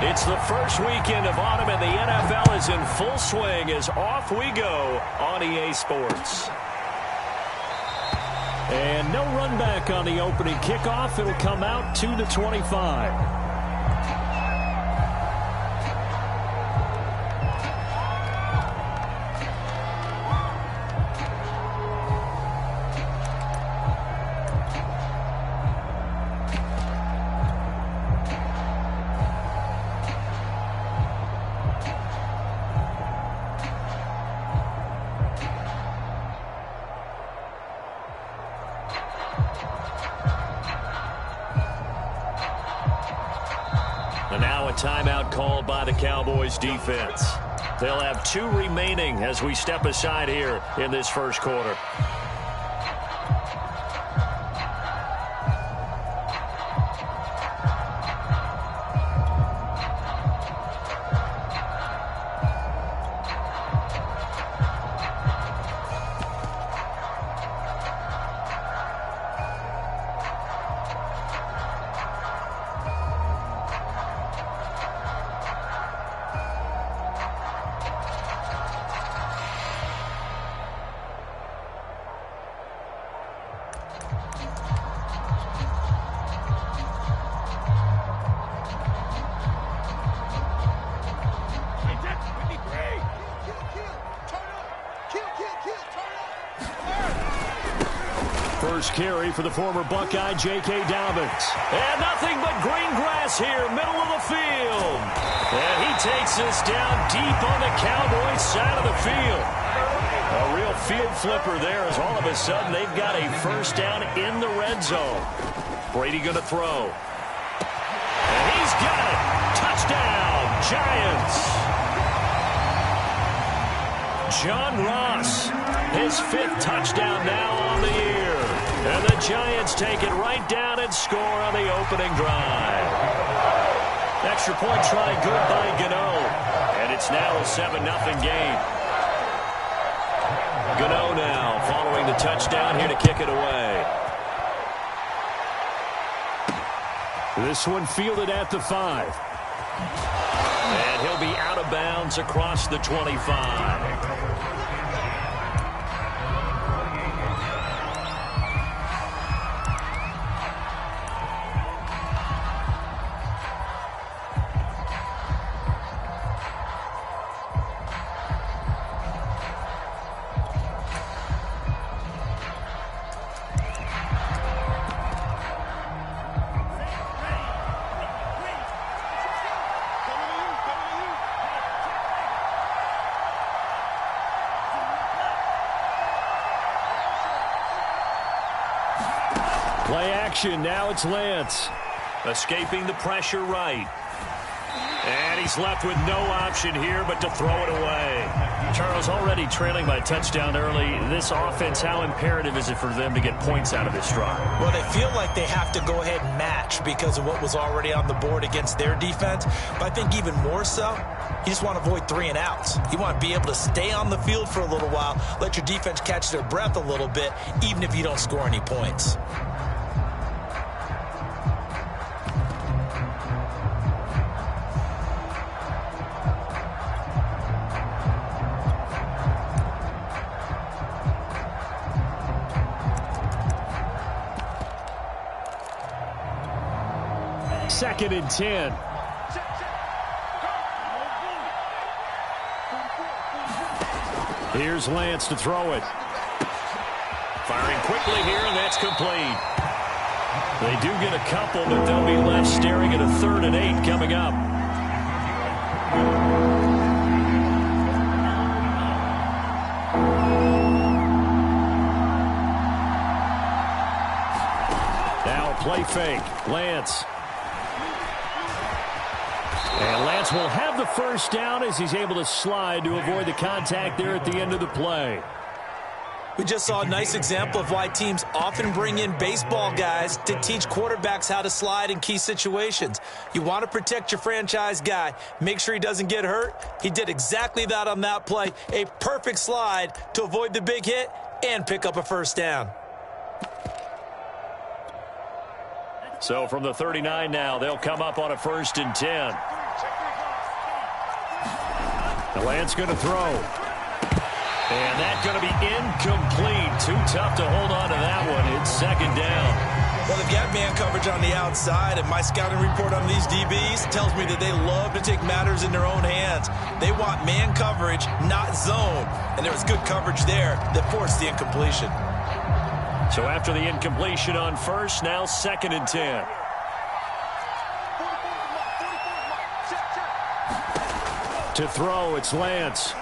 It's the first weekend of autumn, and the NFL is in full swing as off we go on EA Sports. And no run back on the opening kickoff. It'll come out to the 25. And now a timeout called by the Cowboys defense. They'll have 2 remaining as we step aside here in this first quarter. First carry for the former Buckeye, J.K. Dobbins. And nothing but green grass here, middle of the field. And he takes us down deep on the Cowboys side of the field. A real field flipper there as all of a sudden they've got a first down in the red zone. Brady going to throw. And he's got it. Touchdown, Giants. John Ross, his 5th touchdown now on the year. And the Giants take it right down and score on the opening drive. Extra point try good by Gano. And it's now a 7-0 game. Gano now following the touchdown here to kick it away. This one fielded at the 5. And he'll be out of bounds across the 25. Play action. Now it's Lance. Escaping the pressure right. And he's left with no option here but to throw it away. Charles, already trailing by a touchdown early. This offense, how imperative is it for them to get points out of this drive? Well, they feel like they have to go ahead and match because of what was already on the board against their defense. But I think even more so, you just want to avoid 3 and outs. You want to be able to stay on the field for a little while, let your defense catch their breath a little bit, even if you don't score any points. Second and 10. Here's Lance to throw it. Firing quickly here, and that's complete. They do get a couple, but they'll be left staring at a 3rd and 8 coming up. Now a play fake. Lance. And Lance will have the first down as he's able to slide to avoid the contact there at the end of the play. We just saw a nice example of why teams often bring in baseball guys to teach quarterbacks how to slide in key situations. You want to protect your franchise guy. Make sure he doesn't get hurt. He did exactly that on that play. A perfect slide to avoid the big hit and pick up a first down. So from the 39 now, they'll come up on a 1st and 10. The Lance going to throw. And that's going to be incomplete. Too tough to hold on to that one. It's second down. Well, they've got man coverage on the outside, and my scouting report on these DBs tells me that they love to take matters in their own hands. They want man coverage, not zone. And there was good coverage there that forced the incompletion. So after the incompletion on first, now 2nd and 10. To throw, it's Lance.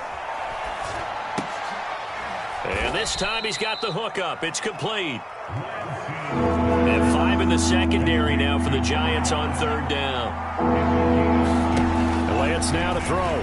And this time he's got the hook up. It's complete. And 5 in the secondary now for the Giants on 3rd down. Lance now to throw.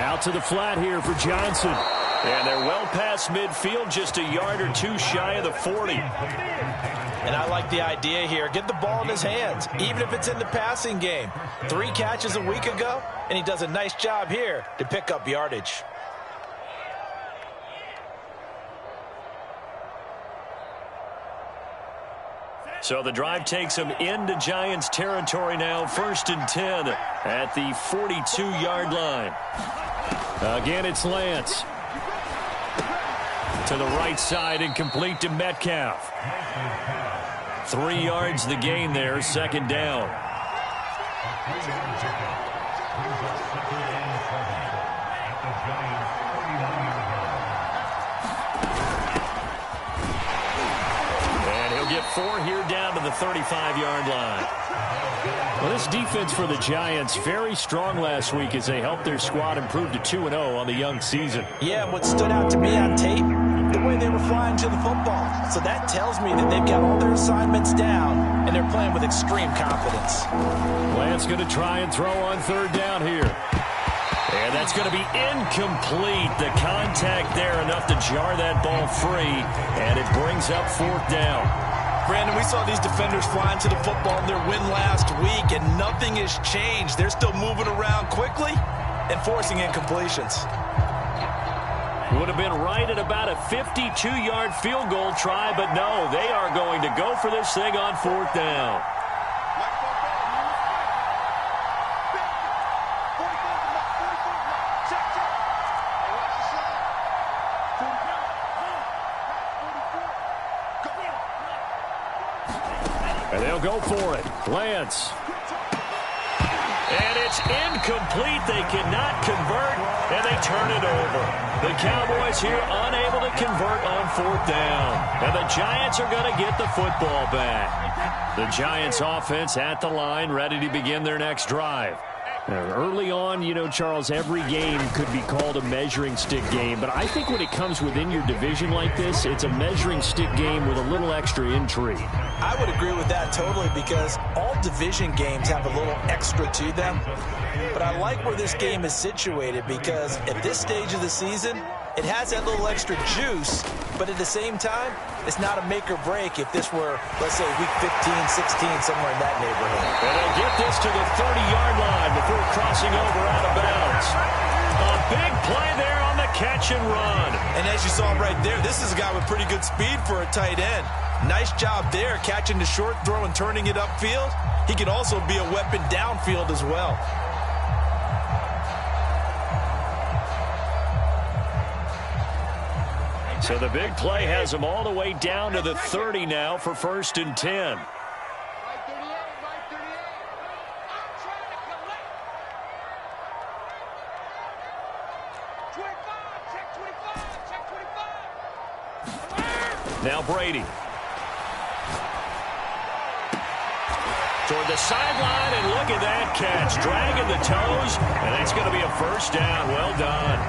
Out to the flat here for Johnson. And they're well past midfield, just a yard or two shy of the 40. And I like the idea here. Get the ball in his hands, even if it's in the passing game. 3 catches a week ago, and he does a nice job here to pick up yardage. So the drive takes him into Giants territory now, 1st and 10 at the 42-yard line. Again, it's Lance. To the right side and complete to Metcalf. 3 yards the gain there, 2nd down. And he'll get 4 here down to the 35-yard line. Well, this defense for the Giants, very strong last week as they helped their squad improve to 2-0 on the young season. Yeah, and what stood out to me on tape, the way they were flying to the football. So that tells me that they've got all their assignments down, and they're playing with extreme confidence. Lance going to try and throw on 3rd down here. And that's going to be incomplete. The contact there enough to jar that ball free, and it brings up 4th down. Brandon, we saw these defenders flying to the football in their win last week, and nothing has changed. They're still moving around quickly and forcing incompletions. Would have been right at about a 52-yard field goal try, but no, they are going to go for this thing on 4th down. And they'll go for it. Lance. And it's incomplete. They cannot convert, and they turn it over. The Cowboys here unable to convert on 4th down. And the Giants are going to get the football back. The Giants offense at the line, ready to begin their next drive. Early on, you know, Charles, every game could be called a measuring stick game. But I think when it comes within your division like this, it's a measuring stick game with a little extra intrigue. I would agree with that totally, because all division games have a little extra to them. But I like where this game is situated, because at this stage of the season, it has that little extra juice, but at the same time, it's not a make or break if this were, let's say, week 15, 16, somewhere in that neighborhood. And they'll get this to the 30-yard line before crossing over out of bounds. A big play there on the catch and run. And as you saw right there, this is a guy with pretty good speed for a tight end. Nice job there, catching the short throw and turning it upfield. He can also be a weapon downfield as well. So the big play has him all the way down to the 30 now for 1st and 10. Now Brady. Toward the sideline, and look at that catch. Dragging the toes, and that's going to be a 1st down. Well done.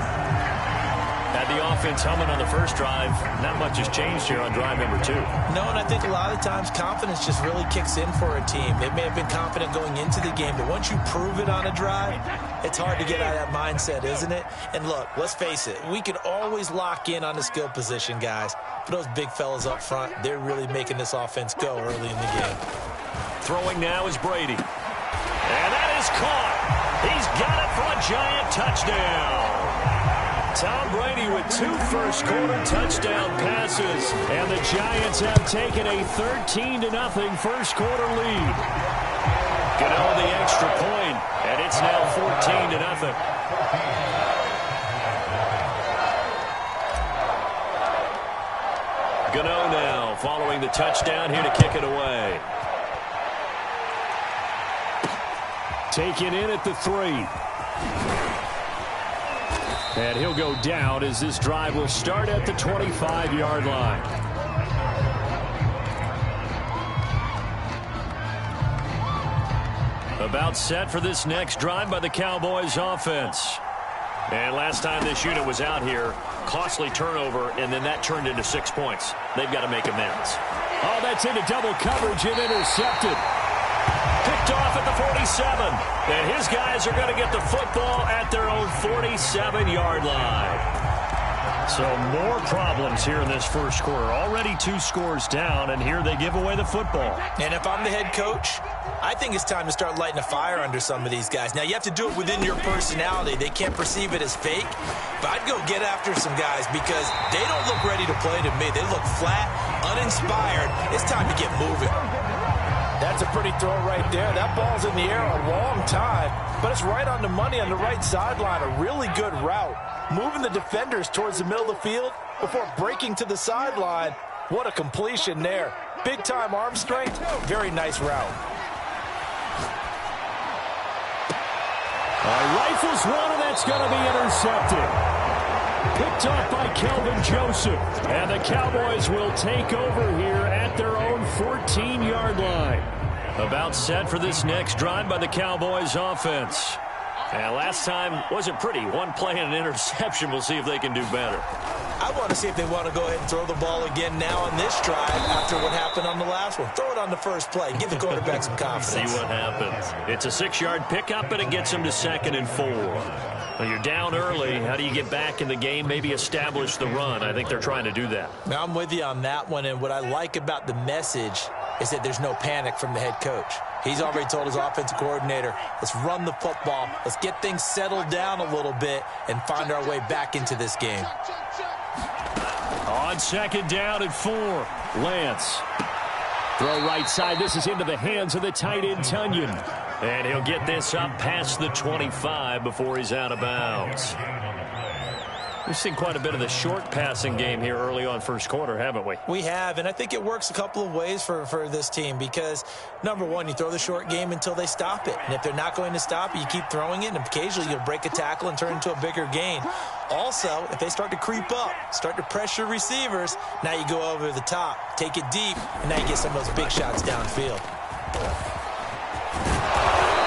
Had the offense humming on the first drive. Not much has changed here on drive number 2. No, and I think a lot of times confidence just really kicks in for a team. They may have been confident going into the game, but once you prove it on a drive, it's hard to get out of that mindset, isn't it? And look, let's face it, we can always lock in on the skill position, guys. But those big fellas up front, they're really making this offense go early in the game. Throwing now is Brady. And that is caught. He's got it for a Giant touchdown. Tom Brady with 2 first-quarter touchdown passes, and the Giants have taken a 13-0 first-quarter lead. Get on the extra point, and it's now 14-0. getting the touchdown here to kick it away. Taken in at the 3. And he'll go down as this drive will start at the 25-yard line. About set for this next drive by the Cowboys offense. And last time this unit was out here, costly turnover, and then that turned into 6 points. They've got to make amends. Oh, that's into double coverage and intercepted. Picked off at the 47. And his guys are going to get the football at their own 47-yard line. So more problems here in this first quarter. Already 2 scores down, and here they give away the football. And if I'm the head coach, I think it's time to start lighting a fire under some of these guys. Now, you have to do it within your personality. They can't perceive it as fake. But I'd go get after some guys because they don't look ready to play to me. They look flat, uninspired. It's time to get moving. That's a pretty throw right there. That ball's in the air a long time, but it's right on the money on the right sideline. A really good route. Moving the defenders towards the middle of the field before breaking to the sideline. What a completion there. Big-time arm strength. Very nice route. Rifles one, and that's going to be intercepted. Picked up by Kelvin Joseph. And the Cowboys will take over here at their own 14-yard line. About set for this next drive by the Cowboys offense. And last time wasn't pretty. One play and an interception. We'll see if they can do better. I want to see if they want to go ahead and throw the ball again now on this drive after what happened on the last one. Throw it on the first play. Give the quarterback some confidence. See what happens. It's a 6-yard pickup, and it gets them to 2nd and 4. Well, you're down early. How do you get back in the game, maybe establish the run? I think they're trying to do that. Now, I'm with you on that one, and what I like about the message is that there's no panic from the head coach. He's already told his offensive coordinator, let's run the football, let's get things settled down a little bit and find our way back into this game. On 2nd down and 4, Lance. Throw right side. This is into the hands of the tight end, Tunyon. And he'll get this up past the 25 before he's out of bounds. We've seen quite a bit of the short passing game here early on first quarter, haven't we? We have, and I think it works a couple of ways for this team because, number one, you throw the short game until they stop it. And if they're not going to stop it, you keep throwing it, and occasionally you'll break a tackle and turn into a bigger gain. Also, if they start to creep up, start to pressure receivers, now you go over the top, take it deep, and now you get some of those big shots downfield.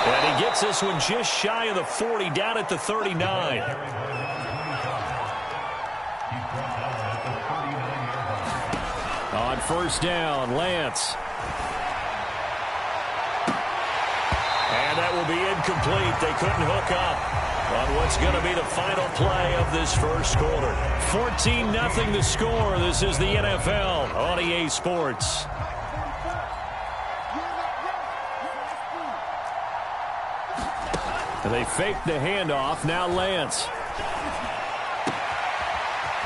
And he gets this one just shy of the 40, down at the 39. On 1st down, Lance. And that will be incomplete. They couldn't hook up on what's going to be the final play of this first quarter. 14-0 the score. This is the NFL on EA Sports. They fake the handoff. Now Lance.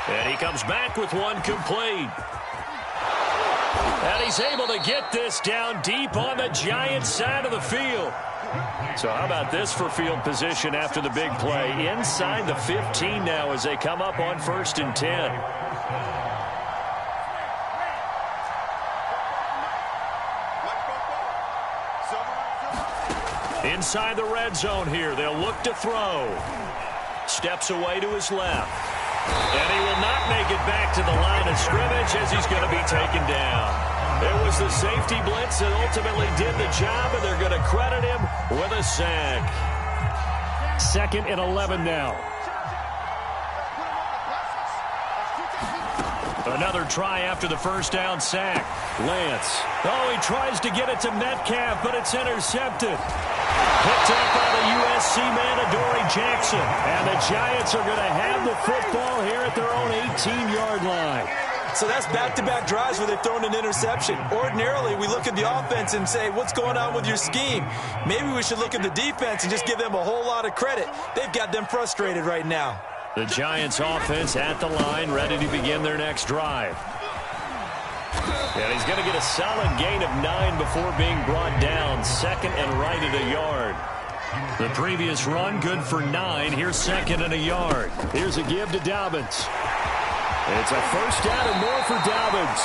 And he comes back with one complete. And he's able to get this down deep on the Giants side of the field. So how about this for field position after the big play? Inside the 15 now as they come up on 1st and 10. Inside the red zone here. They'll look to throw. Steps away to his left. And he will not make it back to the line of scrimmage as he's going to be taken down. It was the safety blitz that ultimately did the job, and they're going to credit him with a sack. 2nd and 11 now. Another try after the 1st down sack. Lance. Oh, he tries to get it to Metcalf, but it's intercepted. Picked up by the USC man, Adoree Jackson. And the Giants are going to have the football here at their own 18-yard line. So that's back-to-back drives where they've thrown an interception. Ordinarily, we look at the offense and say, what's going on with your scheme? Maybe we should look at the defense and just give them a whole lot of credit. They've got them frustrated right now. The Giants offense at the line, ready to begin their next drive. And he's going to get a solid gain of 9 before being brought down. 2nd and right at a yard. The previous run, good for 9. Here's 2nd and a yard. Here's a give to Dobbins. It's a first down and more for Dobbins.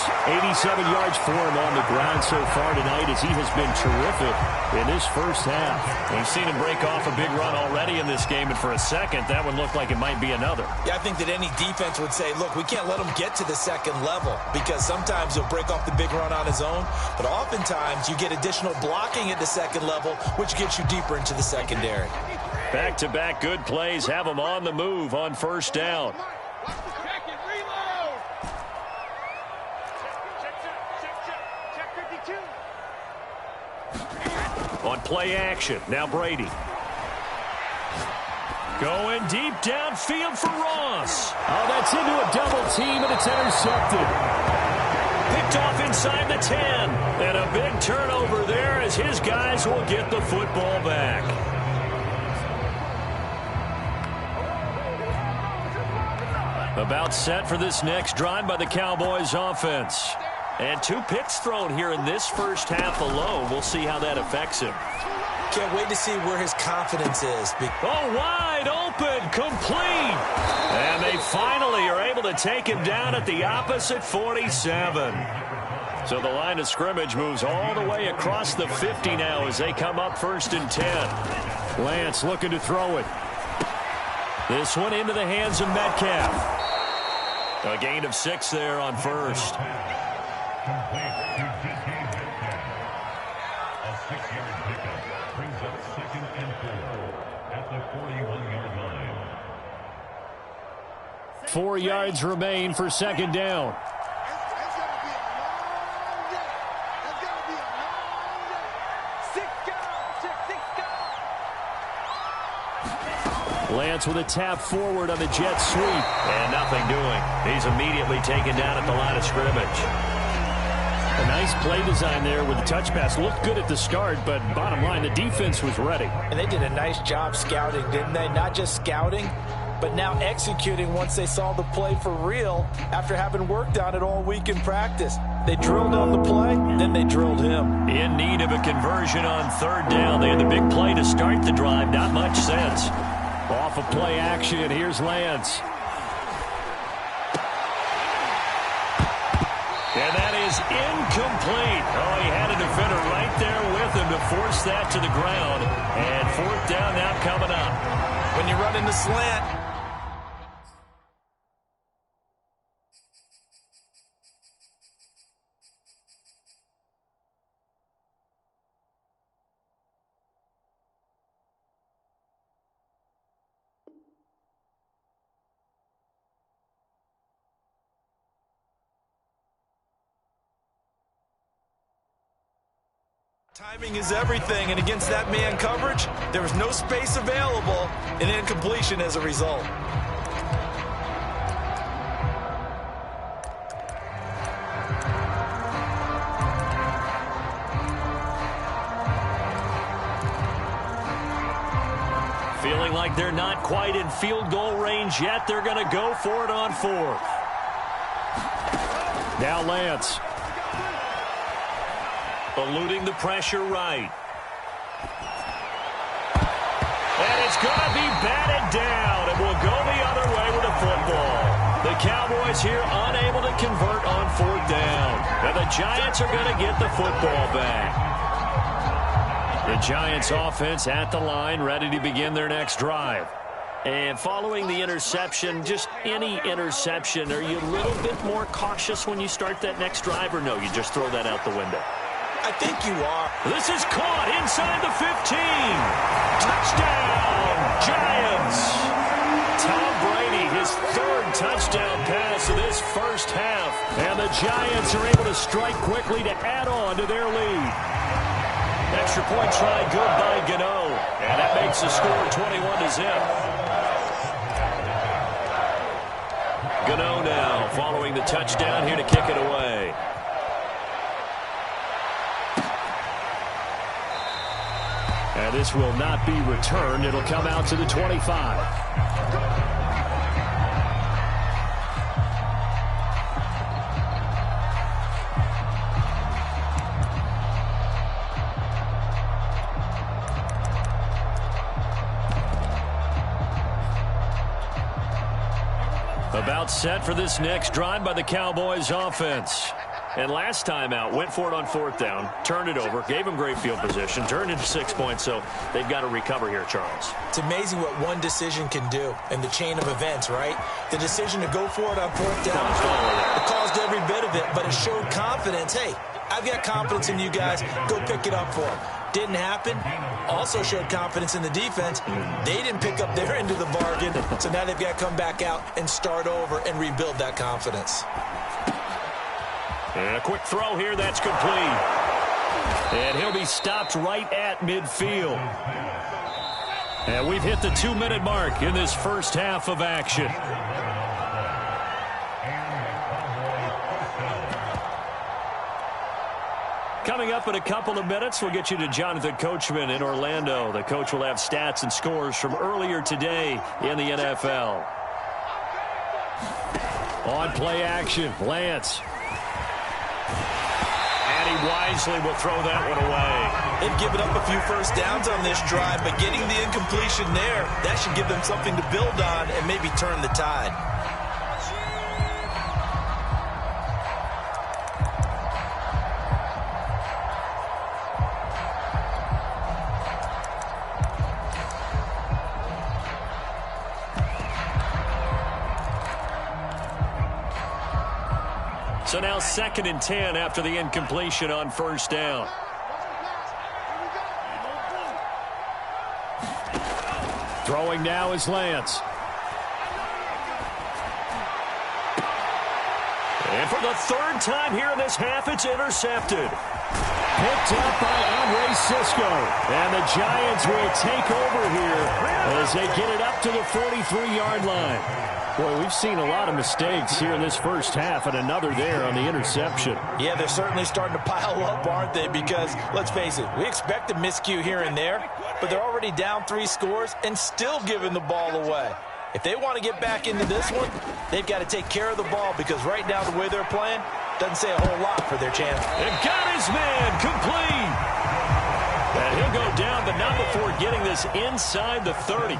87 yards for him on the ground so far tonight as he has been terrific in this first half. We've seen him break off a big run already in this game, and for a second, that one looked like it might be another. Yeah, I think that any defense would say, look, we can't let him get to the second level because sometimes he'll break off the big run on his own, but oftentimes you get additional blocking at the second level, which gets you deeper into the secondary. Back-to-back good plays have him on the move on first down. On play action, now Brady. Going deep downfield for Ross. Oh, that's into a double team, and it's intercepted. Picked off inside the 10. And a big turnover there as his guys will get the football back. About set for this next drive by the Cowboys offense. And 2 picks thrown here in this first half alone. We'll see how that affects him. Can't wait to see where his confidence is. Oh, wide open, complete. And they finally are able to take him down at the opposite 47. So the line of scrimmage moves all the way across the 50 now as they come up 1st and 10. Lance looking to throw it. This one into the hands of Metcalf. A gain of 6 there on first. A 6-yard pickup brings up 2nd and 4 at the 41-yard line. 4 yards remain for 2nd down. Lance with a tap forward on the jet sweep. And nothing doing. He's immediately taken down at the line of scrimmage. A nice play design there with the touch pass. Looked good at the start, but bottom line, the defense was ready. And they did a nice job scouting, didn't they? Not just scouting, but now executing once they saw the play for real after having worked on it all week in practice. They drilled on the play, then they drilled him. In need of a conversion on 3rd down. They had the big play to start the drive. Not much sense. Off of play action, here's Lance. And that is incomplete. Oh, he had a defender right there with him to force that to the ground. And 4th down now coming up. When you run in the slant, timing is everything, and against that man coverage, there was no space available, and incompletion as a result. Feeling like they're not quite in field goal range yet. They're going to go for it on 4th. Now Lance. Eluding the pressure right. And it's going to be batted down. It will go the other way with the football. The Cowboys here unable to convert on 4th down. And the Giants are going to get the football back. The Giants offense at the line, ready to begin their next drive. And following the interception, just any interception, are you a little bit more cautious when you start that next drive, or no, you just throw that out the window? I think you are. This is caught inside the 15. Touchdown, Giants. Tom Brady, his 3rd touchdown pass of this first half. And the Giants are able to strike quickly to add on to their lead. Extra point try good by Gano. And that makes the score 21-0. Gano now following the touchdown here to kick it away. And this will not be returned. It'll come out to the 25. About set for this next drive by the Cowboys offense. And last time out, went for it on 4th down, turned it over, gave them great field position, turned into 6 points, so they've got to recover here, Charles. It's amazing what one decision can do in the chain of events, right? The decision to go for it on 4th down, it caused every bit of it, but it showed confidence. Hey, I've got confidence in you guys. Go pick it up for them. Didn't happen. Also showed confidence in the defense. They didn't pick up their end of the bargain, so now they've got to come back out and start over and rebuild that confidence. And a quick throw here, that's complete. And he'll be stopped right at midfield. And we've hit the 2-minute mark in this first half of action. Coming up in a couple of minutes, we'll get you to Jonathan Coachman in Orlando. The coach will have stats and scores from earlier today in the NFL. On play action, Lance. And he wisely will throw that one away. They've given up a few first downs on this drive, but getting the incompletion there, that should give them something to build on and maybe turn the tide. So now 2nd and 10 after the incompletion on 1st down. Throwing now is Lance. And for the 3rd time here in this half, it's intercepted. Picked up by Andre Cisco. And the Giants will take over here as they get it up to the 43-yard line. Boy, we've seen a lot of mistakes here in this first half, and another there on the interception. Yeah, they're certainly starting to pile up, aren't they? Because, let's face it, we expect a miscue here and there, but they're already down 3 scores and still giving the ball away. If they want to get back into this one, they've got to take care of the ball, because right now the way they're playing doesn't say a whole lot for their chance. And got his man complete. And he'll go down, but not before getting this inside the 30.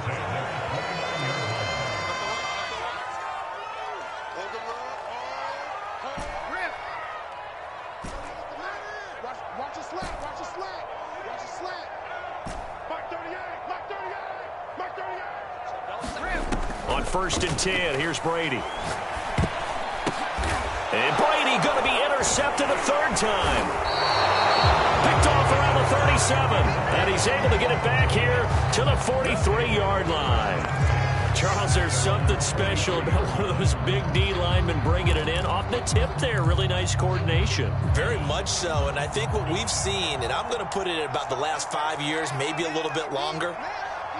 On 1st and 10, here's Brady. And Brady going to be intercepted a 3rd time. Picked off around the 37. And he's able to get it back here to the 43-yard line. Charles, there's something special about one of those big D linemen bringing it in. Off the tip there, really nice coordination. Very much so, and I think what we've seen, and I'm going to put it at about the last 5 years, maybe a little bit longer,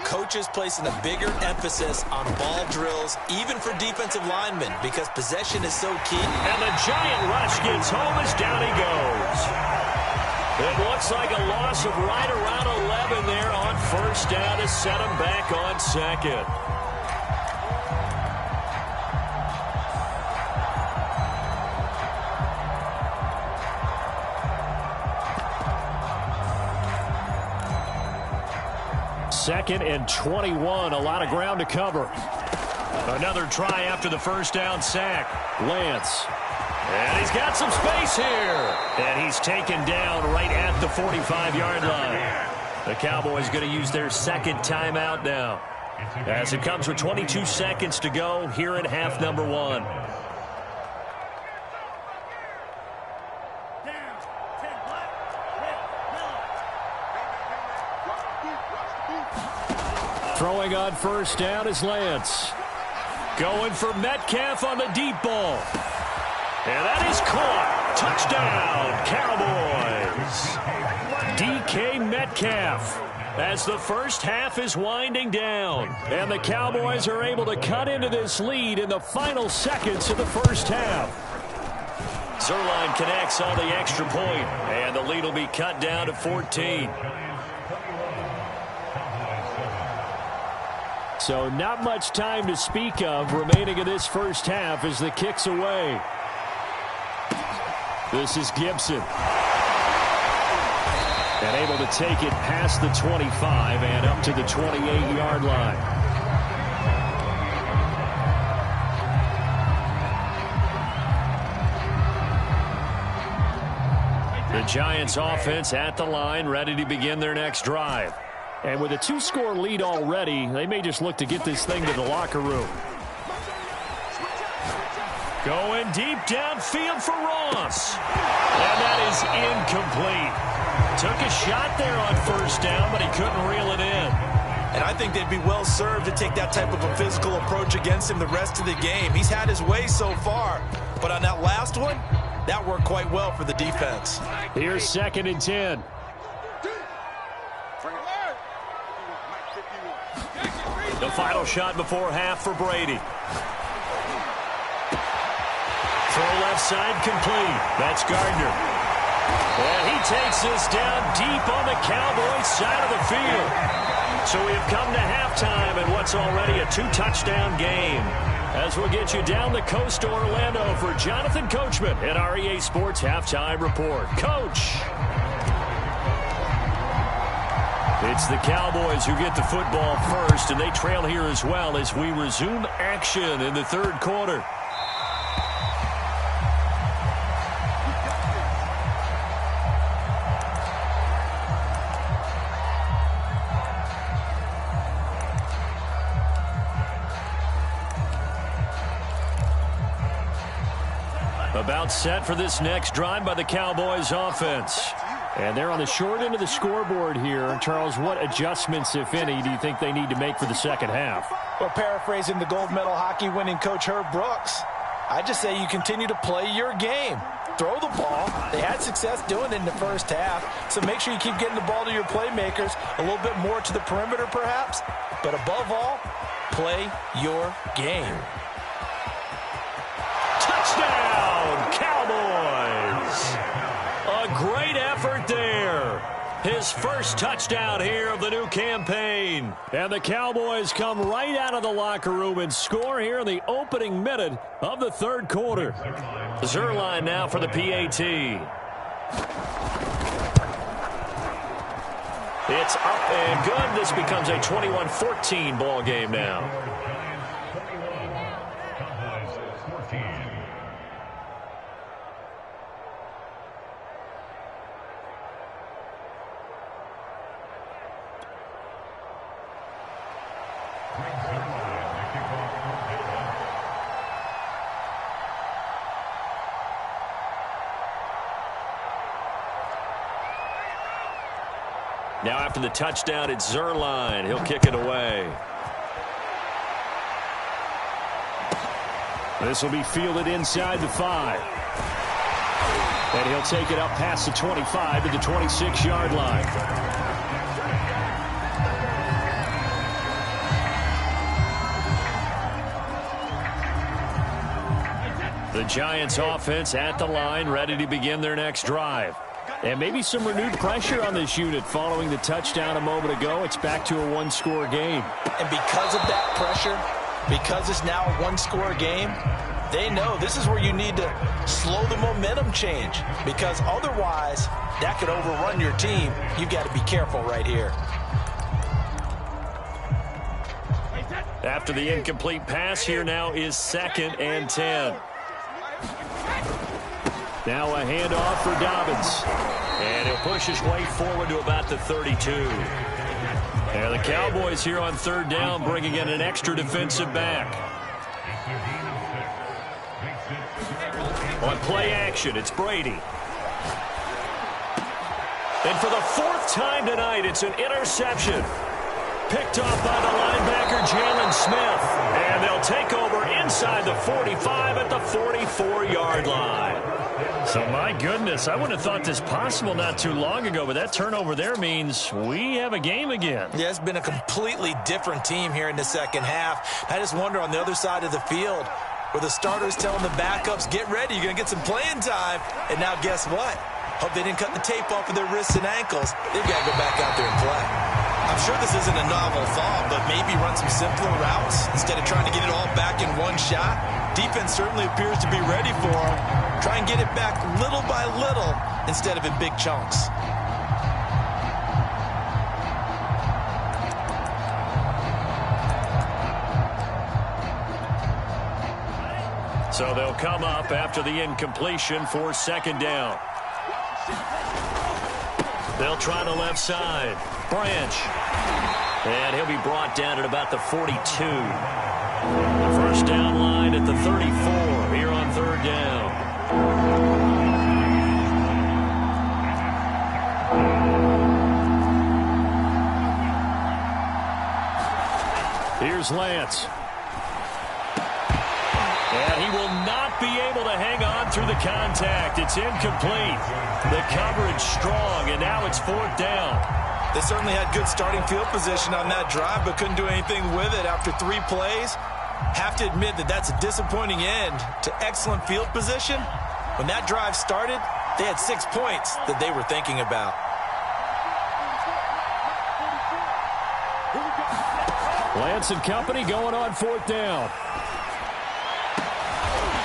coaches placing a bigger emphasis on ball drills, even for defensive linemen, because possession is so key. And the giant rush gets home as down he goes. It looks like a loss of right around 11 there on 1st down to set him back on 2nd. Second and 21, a lot of ground to cover. Another try after the 1st down sack. Lance. And he's got some space here. And he's taken down right at the 45-yard line. The Cowboys going to use their 2nd timeout now, as it comes with 22 seconds to go here in half number 1. Throwing on 1st down is Lance. Going for Metcalf on the deep ball. And that is caught. Touchdown, Cowboys. DK Metcalf, as the first half is winding down. And the Cowboys are able to cut into this lead in the final seconds of the first half. Zerline connects on the extra point, and the lead will be cut down to 14. So not much time to speak of remaining in this first half as the kick's away. This is Gibson. And able to take it past the 25 and up to the 28-yard line. The Giants offense at the line, ready to begin their next drive. And with a 2-score lead already, they may just look to get this thing to the locker room. Going deep downfield for Ross. And that is incomplete. Took a shot there on first down, but he couldn't reel it in. And I think they'd be well served to take that type of a physical approach against him the rest of the game. He's had his way so far, but on that last one, that worked quite well for the defense. Here's 2nd and 10. The final shot before half for Brady. Throw left side complete. That's Gardner. And he takes this down deep on the Cowboys side of the field. So we have come to halftime in what's already a 2-touchdown game. As we'll get you down the coast to Orlando for Jonathan Coachman at our EA Sports Halftime Report. Coach! It's the Cowboys who get the football first, and they trail here as well as we resume action in the third quarter. About set for this next drive by the Cowboys offense. And they're on the short end of the scoreboard here. Charles, what adjustments, if any, do you think they need to make for the second half? Well, paraphrasing the gold medal hockey winning coach Herb Brooks, I just say you continue to play your game. Throw the ball. They had success doing it in the first half, so make sure you keep getting the ball to your playmakers, a little bit more to the perimeter perhaps, but above all, play your game. Touchdown, Cowboys! A great effort there. His first touchdown here of the new campaign. And the Cowboys come right out of the locker room and score here in the opening minute of the third quarter. Zerline now for the PAT. It's up and good. This becomes a 21-14 ball game now. Now after the touchdown, it's Zerline. He'll kick it away. This will be fielded inside the 5. And he'll take it up past the 25 to the 26-yard line. The Giants offense at the line, ready to begin their next drive. And maybe some renewed pressure on this unit following the touchdown a moment ago. It's back to a 1-score game. And because of that pressure, because it's now a 1-score game, they know this is where you need to slow the momentum change, because otherwise that could overrun your team. You've got to be careful right here. After the incomplete pass, here now is 2nd and 10. Now a handoff for Dobbins. And he'll push his way forward to about the 32. And the Cowboys here on third down bringing in an extra defensive back. On play action, it's Brady. And for the 4th time tonight, it's an interception. Picked off by the linebacker, Jalen Smith. And they'll take over inside the 45 at the 44-yard line. So, my goodness, I wouldn't have thought this possible not too long ago, but that turnover there means we have a game again. Yeah, it's been a completely different team here in the second half. I just wonder on the other side of the field, where the starters telling the backups, get ready, you're going to get some playing time. And now guess what? Hope they didn't cut the tape off of their wrists and ankles. They've got to go back out there and play. I'm sure this isn't a novel thought, but maybe run some simpler routes instead of trying to get it all back in one shot. Defense certainly appears to be ready for them. Try and get it back little by little instead of in big chunks. So they'll come up after the incompletion for 2nd down. They'll try the left side. Branch. And he'll be brought down at about the 42. The first down line at the 34 here on third down. Here's Lance. And he will not be able to hang on through the contact. It's incomplete. The coverage strong, and now it's fourth down. They certainly had good starting field position on that drive, but couldn't do anything with it after 3 plays. Have to admit that that's a disappointing end to excellent field position. When that drive started, they had 6 points that they were thinking about. Lance and company going on fourth down.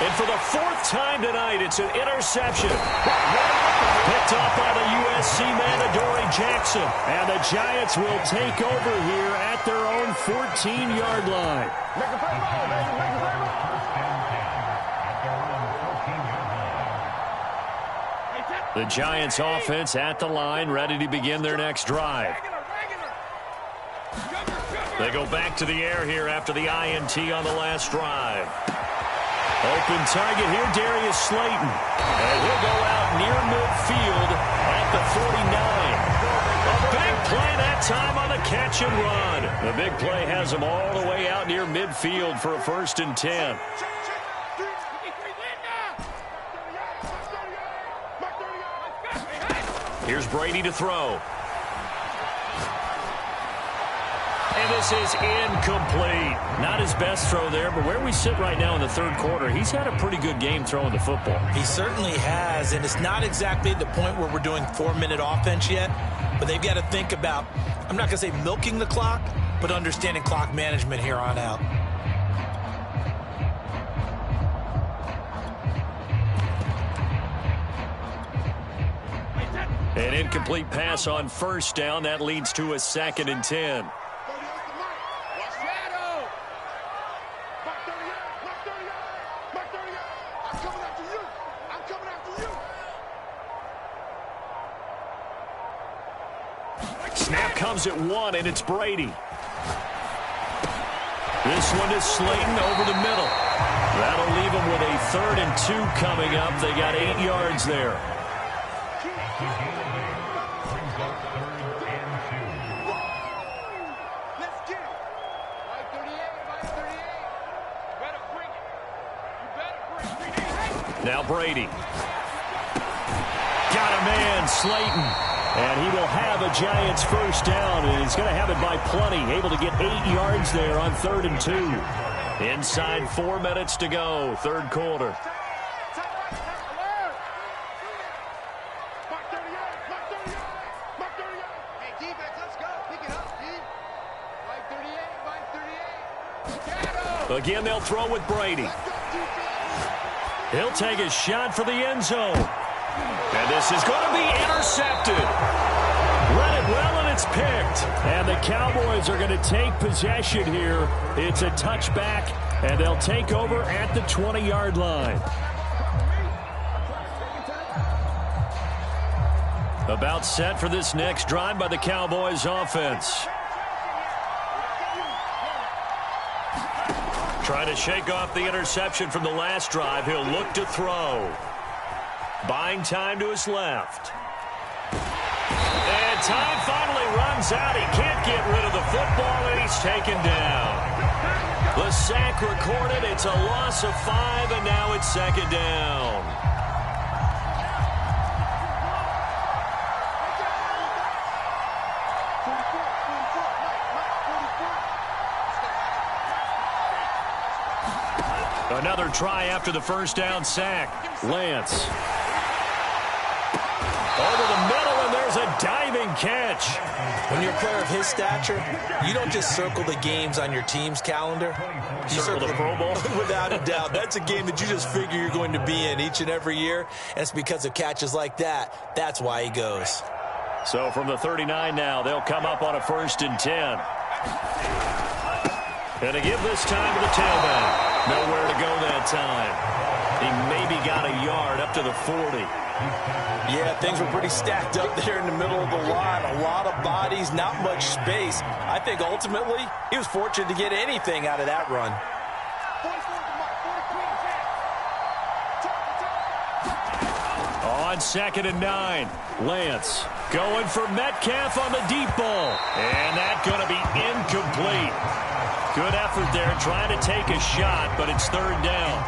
And for the 4th time tonight, it's an interception. Picked off by the USC man, Adoree Jackson. And the Giants will take over here at their own 14-yard line. The Giants offense at the line, ready to begin their next drive. They go back to the air here after the INT on the last drive. Open target here, Darius Slayton. And he'll go out near midfield at the 49. A big play that time on the catch and run. The big play has him all the way out near midfield for a 1st and 10. Here's Brady to throw. And this is incomplete. Not his best throw there, but where we sit right now in the 3rd quarter, he's had a pretty good game throwing the football. He certainly has, and it's not exactly the point where we're doing 4-minute offense yet, but they've got to think about, I'm not going to say milking the clock, but understanding clock management here on out. An incomplete pass on 1st down. That leads to a 2nd and 10. Snap comes at 1, and it's Brady. This one is Slayton over the middle. That'll leave them with a 3rd and 2 coming up. They got 8 yards there. Now Brady. Got a man, Slayton. And he will have a Giants 1st down, and he's going to have it by plenty. Able to get 8 yards there on 3rd and 2. Inside 4 minutes to go, 3rd quarter. Again, they'll throw with Brady. He'll take a shot for the end zone. And this is going to be intercepted. Read it well, and it's picked. And the Cowboys are going to take possession here. It's a touchback, and they'll take over at the 20-yard line. About set for this next drive by the Cowboys offense. Trying to shake off the interception from the last drive. He'll look to throw. Buying time to his left. And time finally runs out. He can't get rid of the football, and he's taken down. The sack recorded. It's a loss of 5, and now it's 2nd down. Another try after the 1st down sack. Lance. Over the middle, and there's a diving catch. When you're a player of his stature, you don't just circle the games on your team's calendar. You Circle the Pro Bowl? Without a doubt. That's a game that you just figure you're going to be in each and every year. And it's because of catches like that. That's why he goes. So from the 39 now, they'll come up on a 1st and 10. And to give this time to the tailback. Nowhere to go that time. He maybe got a yard up to the 40. Yeah, things were pretty stacked up there in the middle of the line. A lot of bodies, not much space. I think ultimately he was fortunate to get anything out of that run. On 2nd and 9, Lance going for Metcalf on the deep ball. And that's going to be incomplete. Good effort there trying to take a shot, but it's 3rd down.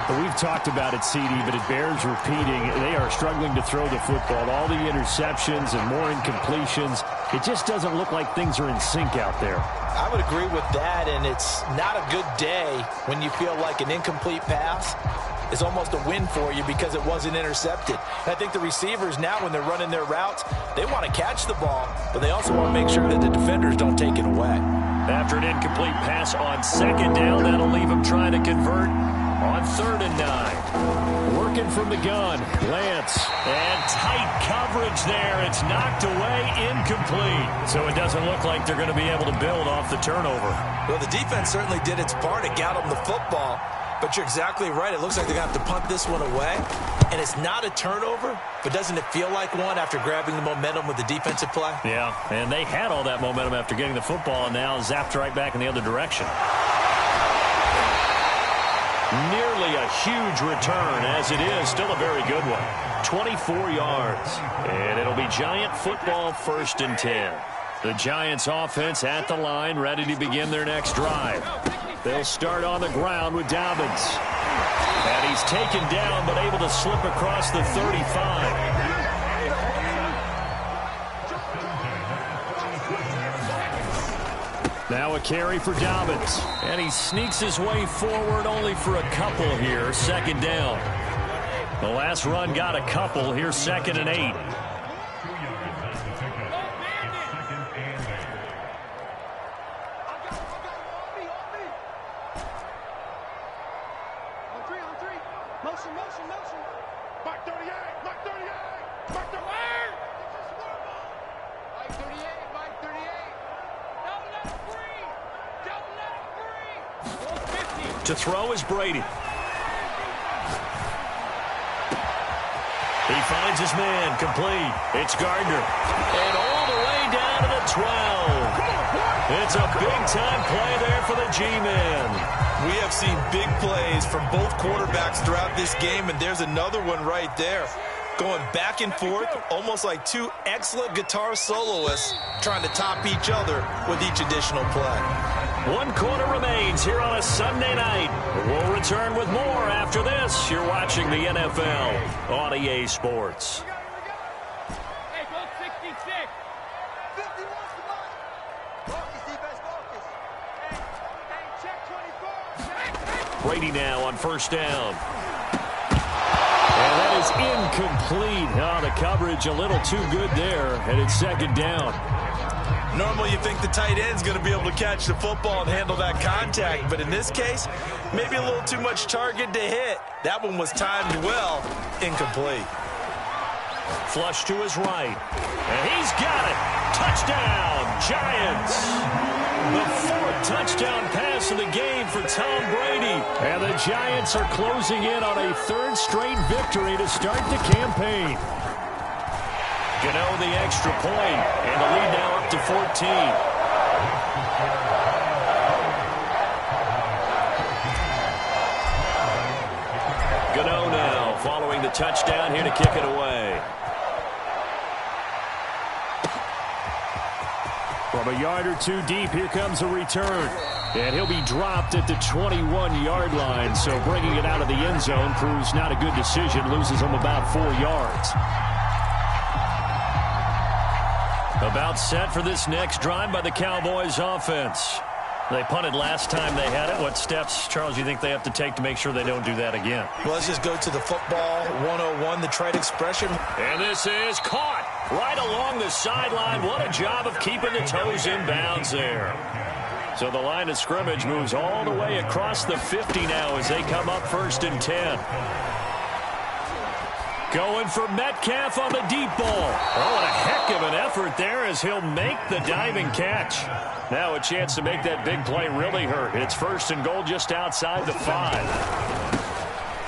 Well, we've talked about it, CD, but it bears repeating. They are struggling to throw the football. All the interceptions and more incompletions. It just doesn't look like things are in sync out there. I would agree with that, and it's not a good day when you feel like an incomplete pass is almost a win for you because it wasn't intercepted. And I think the receivers now, when they're running their routes, they want to catch the ball, but they also want to make sure that the defenders don't take it away. After an incomplete pass on 2nd down, that'll leave them trying to convert on 3rd and 9. Working from the gun, Lance. And tight coverage there. It's knocked away, incomplete. So it doesn't look like they're going to be able to build off the turnover. Well, the defense certainly did its part. It got them the football. But you're exactly right. It looks like they're going to have to punt this one away. And it's not a turnover, but doesn't it feel like one after grabbing the momentum with the defensive play? Yeah, and they had all that momentum after getting the football and now zapped right back in the other direction. Nearly a huge return, as it is still a very good one. 24 yards. And it'll be Giant football, 1st and 10. The Giants offense at the line, ready to begin their next drive. They'll start on the ground with Dobbins. And he's taken down, but able to slip across the 35. Now a carry for Dobbins. And he sneaks his way forward only for a couple here. 2nd down. The last run got a couple. Here's 2nd and 8. To throw is Brady. He finds his man, complete. It's Gardner. And all the way down to the 12. It's a big-time play there for the G-Men. We have seen big plays from both quarterbacks throughout this game, and there's another one right there. Going back and forth, almost like two excellent guitar soloists trying to top each other with each additional play. 1 quarter remains here on a Sunday night. We'll return with more after this. You're watching the NFL on EA Sports. Brady now on 1st down. And that is incomplete. Oh, the coverage a little too good there, and it's 2nd down. Normally you think the tight end's going to be able to catch the football and handle that contact, but in this case, maybe a little too much target to hit. That one was timed well, incomplete. Flush to his right, and he's got it. Touchdown, Giants. The 4th touchdown pass of the game for Tom Brady. And the Giants are closing in on a 3rd straight victory to start the campaign. Gano the extra point, and the lead now up to 14. Gano now following the touchdown here to kick it away. From a yard or two deep, here comes a return. And he'll be dropped at the 21-yard line, so bringing it out of the end zone proves not a good decision, loses him about 4 yards. About set for this next drive by the Cowboys offense. They punted last time they had it. What steps, Charles, you think they have to take to make sure they don't do that again? Well, let's just go to the football 101, the trite expression. And this is caught right along the sideline. What a job of keeping the toes in bounds there. So the line of scrimmage moves all the way across the 50 now as they come up 1st and 10. Going for Metcalf on the deep ball. Oh, what a heck of an effort there as he'll make the diving catch. Now a chance to make that big play really hurt. It's 1st and goal just outside the 5.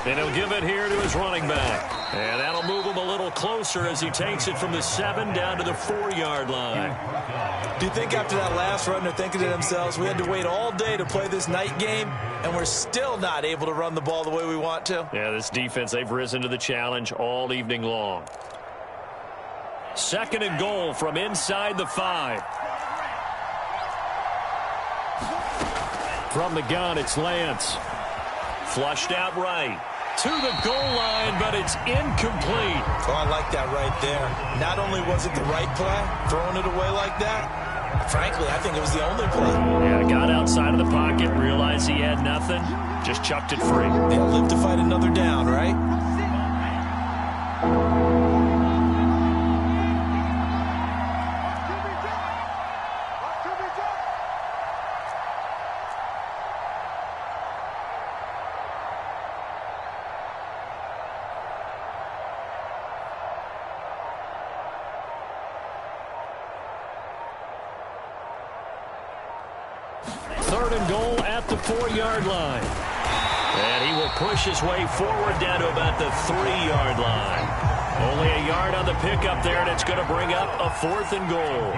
And he'll give it here to his running back. And that'll move him a little closer as he takes it from the 7 down to the 4-yard line. Do you think after that last run they're thinking to themselves, we had to wait all day to play this night game, and we're still not able to run the ball the way we want to? Yeah, this defense, they've risen to the challenge all evening long. 2nd and goal from inside the 5. From the gun, it's Lance. Flushed out right. To the goal line, but it's incomplete. Oh, I like that right there. Not only was it the right play, throwing it away like that, frankly, I think it was the only play. Yeah, got outside of the pocket, realized he had nothing, just chucked it free. They'll live to fight another down, right? The 4-yard line. And he will push his way forward down to about the 3-yard line. Only a yard on the pickup there, and it's going to bring up a 4th and goal.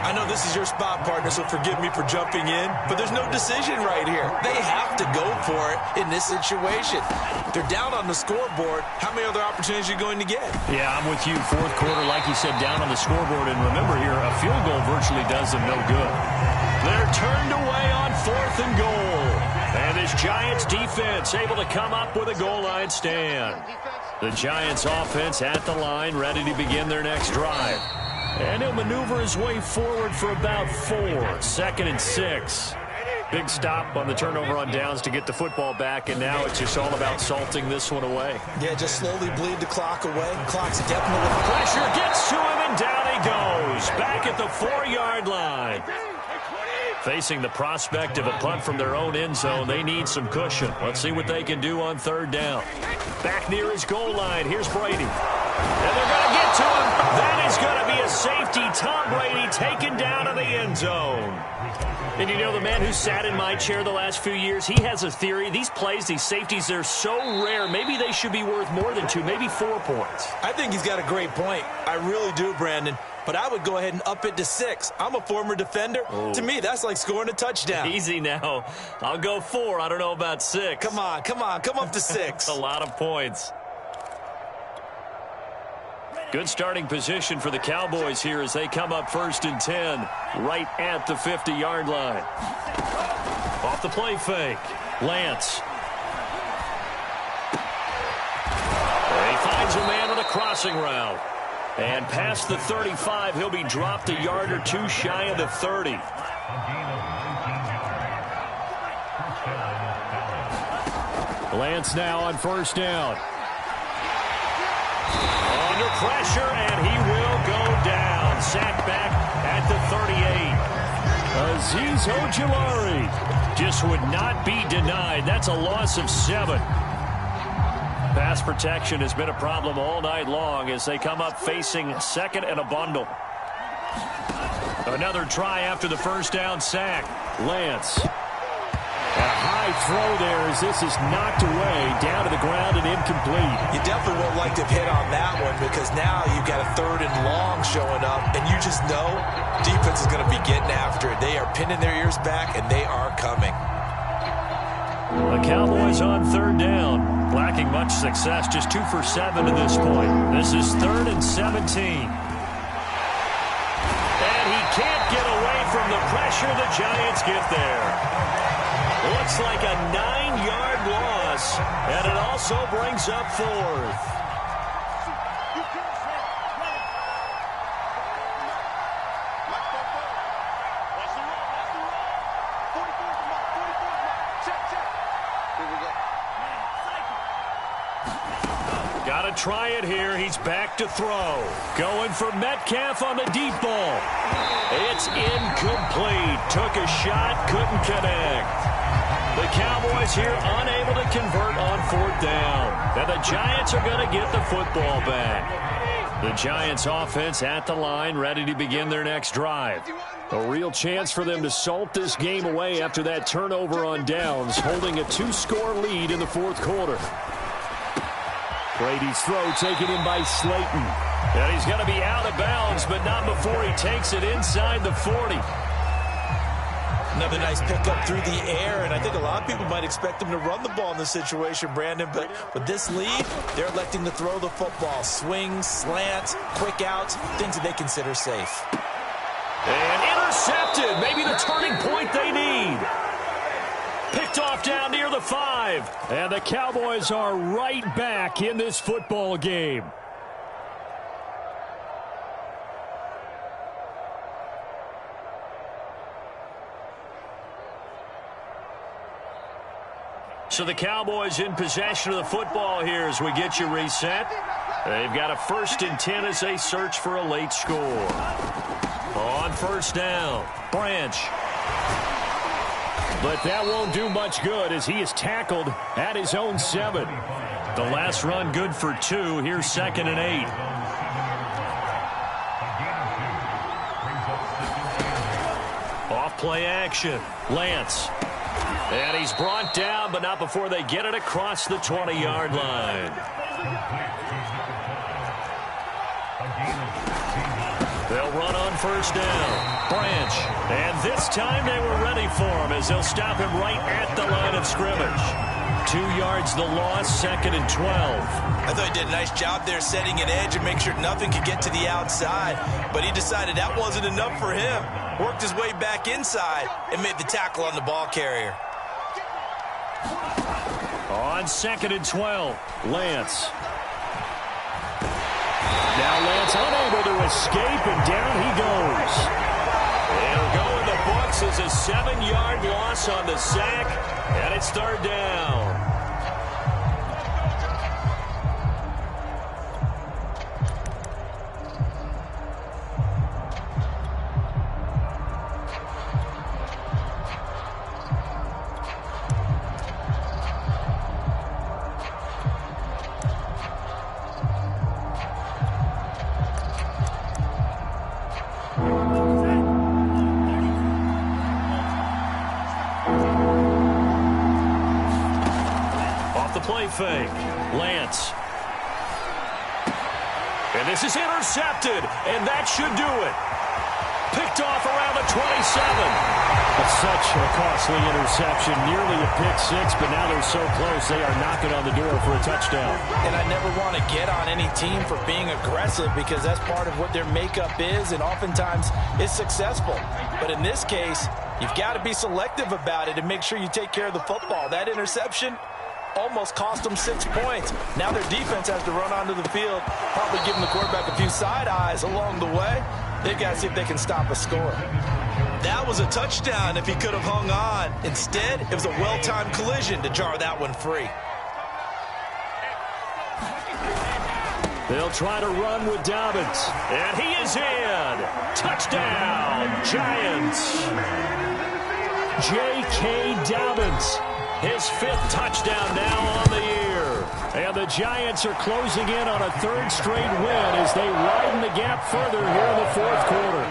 I know this is your spot, partner, so forgive me for jumping in, but there's no decision right here. They have to go for it in this situation. They're down on the scoreboard. How many other opportunities are you going to get? Yeah, I'm with you. 4th quarter, like you said, down on the scoreboard. And remember here, a field goal virtually does them no good. They're turned away on 4th and goal. And this Giants defense able to come up with a goal line stand. The Giants offense at the line, ready to begin their next drive. And he'll maneuver his way forward for about 4. 2nd and 6. Big stop on the turnover on downs to get the football back, and now it's just all about salting this one away. Yeah, just slowly bleed the clock away. Clock's definitely... Pressure gets to him, and down he goes. Back at the 4-yard line. Facing the prospect of a punt from their own end zone, they need some cushion. Let's see what they can do on 3rd down. Back near his goal line, here's Brady. And they're going to get to him. That is going to be a safety. Tom Brady taken down in the end zone. And you know, the man who sat in my chair the last few years, he has a theory. These plays, these safeties, they're so rare. Maybe they should be worth more than 2, maybe 4 points. I think he's got a great point. I really do, Brandon. But I would go ahead and up it to 6. I'm a former defender. Oh. To me, that's like scoring a touchdown. Easy now. I'll go 4. I don't know about 6. Come on. Come up to 6. That's a lot of points. Good starting position for the Cowboys here as they come up 1st and 10, right at the 50-yard line. Off the play fake. Lance. He finds a man on a crossing route. And past the 35, he'll be dropped a yard or 2 shy of the 30. Lance now on 1st down. Under pressure, and he will go down. Sacked back at the 38. Azeez Ojulari just would not be denied. That's a loss of 7. Pass protection has been a problem all night long as they come up facing 2nd and a bundle. Another try after the 1st down sack. Lance. A high throw there as this is knocked away, down to the ground and incomplete. You definitely won't like to hit on that one because now you've got a 3rd and long showing up, and you just know defense is going to be getting after it. They are pinning their ears back, and they are coming. The Cowboys on 3rd down, lacking much success, just 2 for 7 to this point. This is 3rd and 17. And he can't get away from the pressure. The Giants get there. Looks like a 9-yard loss, and it also brings up 4th. Got to try it here. He's back to throw. Going for Metcalf on the deep ball. It's incomplete. Took a shot, couldn't connect. The Cowboys here unable to convert on 4th down. And the Giants are going to get the football back. The Giants offense at the line, ready to begin their next drive. A real chance for them to salt this game away after that turnover on downs, holding a 2-score lead in the 4th quarter. Brady's throw taken in by Slayton. And he's going to be out of bounds, but not before he takes it inside the 40. Another nice pickup through the air, and I think a lot of people might expect him to run the ball in this situation, Brandon, but with this lead, they're electing to throw the football. Swings, slants, quick outs, things that they consider safe. And intercepted, maybe the turning point they need. Picked off down near the 5. And the Cowboys are right back in this football game. So the Cowboys in possession of the football here as we get you reset. They've got a 1st and 10 as they search for a late score. On 1st down, Branch. But that won't do much good as he is tackled at his own 7. The last run good for 2. Here's 2nd and 8. Off play action. Lance. And he's brought down, but not before they get it across the 20-yard line. They'll run on 1st down. Branch. And this time they were ready for him as they'll stop him right at the line of scrimmage. 2 yards the loss, 2nd and 12. I thought he did a nice job there setting an edge and make sure nothing could get to the outside. But he decided that wasn't enough for him. Worked his way back inside and made the tackle on the ball carrier. On 2nd and 12, Lance. Now Lance unable to escape, and down he goes. It'll go in the books as a 7-yard loss on the sack, and it's 3rd down. Fake. Lance. And this is intercepted, and that should do it. Picked off around the 27. Such a costly interception, nearly a pick 6, but now they're so close they are knocking on the door for a touchdown. And I never want to get on any team for being aggressive because that's part of what their makeup is, and oftentimes it's successful. But in this case, you've got to be selective about it and make sure you take care of the football. That interception almost cost them 6 points. Now their defense has to run onto the field, probably giving the quarterback a few side eyes along the way. They've got to see if they can stop a score. That was a touchdown if he could have hung on. Instead, it was a well-timed collision to jar that one free. They'll try to run with Dobbins. And he is in. Touchdown, Giants. J.K. Dobbins. His 5th touchdown now on the year. And the Giants are closing in on a 3rd straight win as they widen the gap further here in the 4th quarter.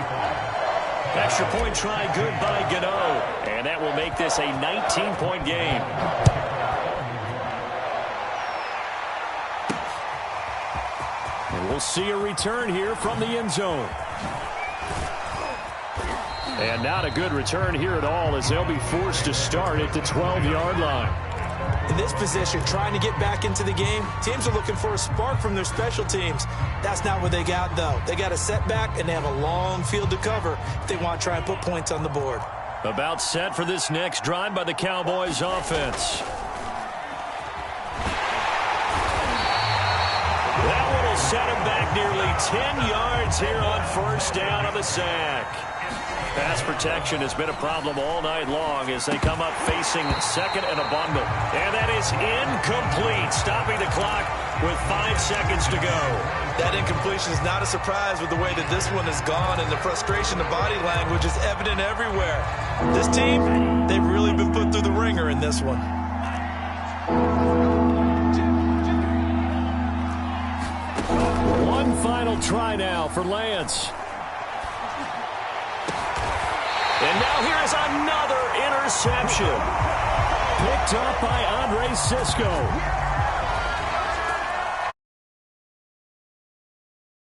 Extra point try good by Gano. And that will make this a 19-point game. And we'll see a return here from the end zone. And not a good return here at all as they'll be forced to start at the 12-yard line. In this position, trying to get back into the game, teams are looking for a spark from their special teams. That's not what they got, though. They got a setback, and they have a long field to cover if they want to try and put points on the board. About set for this next drive by the Cowboys offense. That one will set him back nearly 10 yards here on 1st down on the sack. Pass protection has been a problem all night long as they come up facing 2nd and a bundle. And that is incomplete, stopping the clock with 5 seconds to go. That incompletion is not a surprise with the way that this one has gone, and the frustration, the body language is evident everywhere. This team, they've really been put through the ringer in this one. One final try now for Lance. And now here is another interception. Picked up by Andre Sisco.